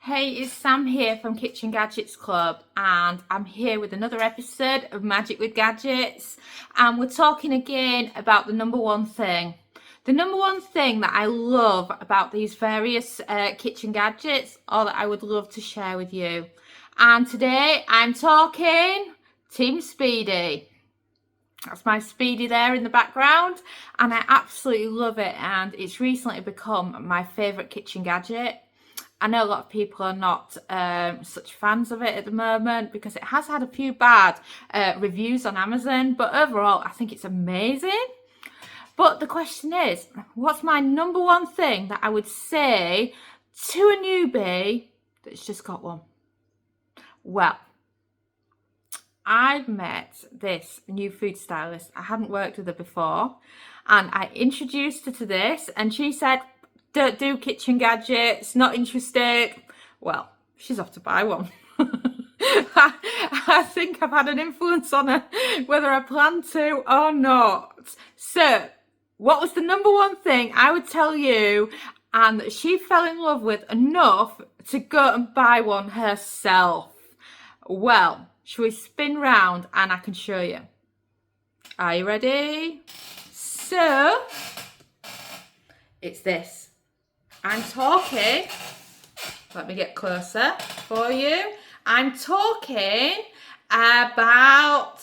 Hey, it's Sam here from Kitchen Gadgets Club, and I'm here with another episode of Magic with Gadgets, and we're talking again about the number one thing. The number one thing that I love about these various kitchen gadgets, or that I would love to share with you. And today I'm talking Team Speedi. That's my Speedi there in the background, and I absolutely love it, and it's recently become my favourite kitchen gadget. I know a lot of people are not such fans of it at the moment because it has had a few bad reviews on Amazon, but overall I think it's amazing. But the question is, what's my number one thing that I would say to a newbie that's just got one? Well, I've met this new food stylist. I hadn't worked with her before, and I introduced her to this, and she said, "Don't do kitchen gadgets, not interested." Well, she's off to buy one. I think I've had an influence on her, whether I plan to or not. So, what was the number one thing I would tell you and that she fell in love with enough to go and buy one herself? Well, shall we spin round and I can show you? Are you ready? So, it's this. I'm talking, let me get closer for you. I'm talking about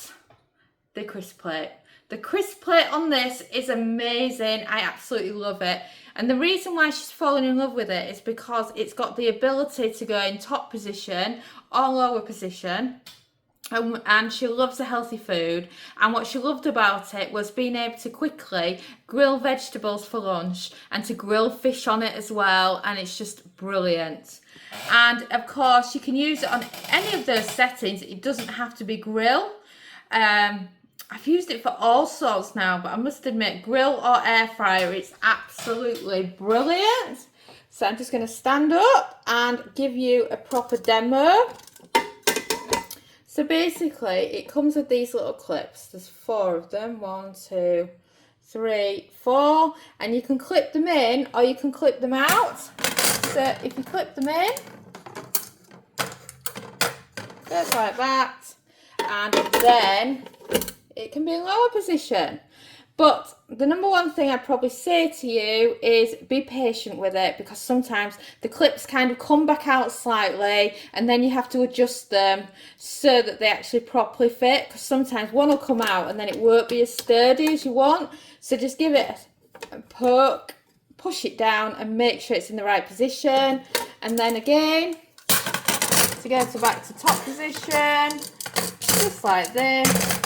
the crisp plate. The crisp plate on this is amazing. I absolutely love it. And the reason why she's fallen in love with it is because it's got the ability to go in top position or lower position. And she loves a healthy food, and what she loved about it was being able to quickly grill vegetables for lunch and to grill fish on it as well, and it's just brilliant. And of course you can use it on any of those settings. It doesn't have to be grill. I've used it for all sorts now, but I must admit, grill or air fryer, it's absolutely brilliant. So I'm just going to stand up and give you a proper demo. So basically, it comes with these little clips. There's 4 of them. 1, 2, 3, 4. And you can clip them in or you can clip them out. So if you clip them in, just like that. And then it can be in lower position. But the number one thing I'd probably say to you is be patient with it, because sometimes the clips kind of come back out slightly and then you have to adjust them so that they actually properly fit, because sometimes one will come out and then it won't be as sturdy as you want. So just give it a poke, push it down and make sure it's in the right position. And then again, to go back to top position, just like this.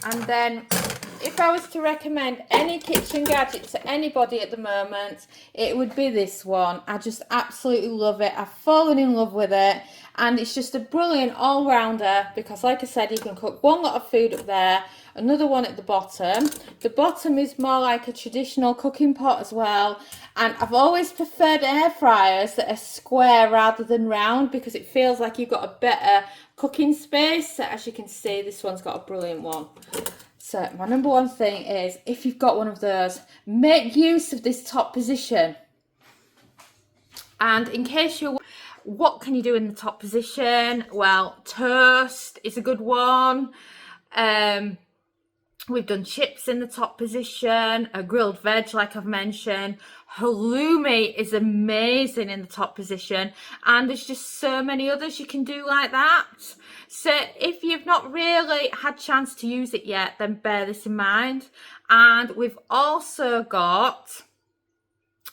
And then if I was to recommend any kitchen gadget to anybody at the moment, it would be this one. I just absolutely love it. I've fallen in love with it, and it's just a brilliant all-rounder because, like I said, you can cook one lot of food up there, another one at the bottom. The bottom is more like a traditional cooking pot as well, and I've always preferred air fryers that are square rather than round because it feels like you've got a better cooking space. So as you can see, this one's got a brilliant one. So my number one thing is, if you've got one of those, make use of this top position. And in case you're, what can you do in the top position? Well, toast is a good one. We've done chips in the top position, a grilled veg like I've mentioned. Halloumi is amazing in the top position, and there's just so many others you can do like that. So if you've not really had a chance to use it yet, then bear this in mind. And we've also got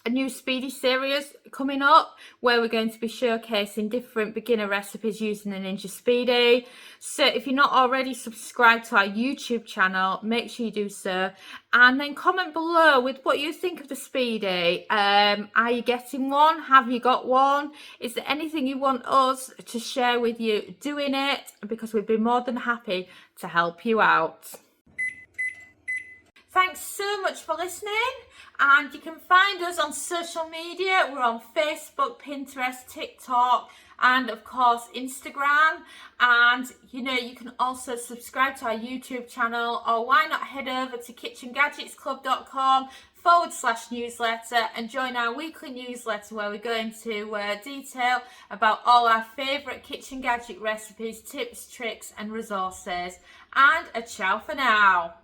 a new Speedi series coming up where we're going to be showcasing different beginner recipes using the Ninja Speedi. So if you're not already subscribed to our YouTube channel, make sure you do so, and then comment below with what you think of the Speedi. Are you getting one? Have you got one? Is there anything you want us to share with you doing it? Because we'd be more than happy to help you out. Thanks so much for listening, and you can find us on social media. We're on Facebook, Pinterest, TikTok, and of course Instagram. And you know, you can also subscribe to our YouTube channel, or why not head over to kitchengadgetsclub.com patreon.com/newsletter and join our weekly newsletter where we go into detail about all our favourite kitchen gadget recipes, tips, tricks and resources. And a ciao for now.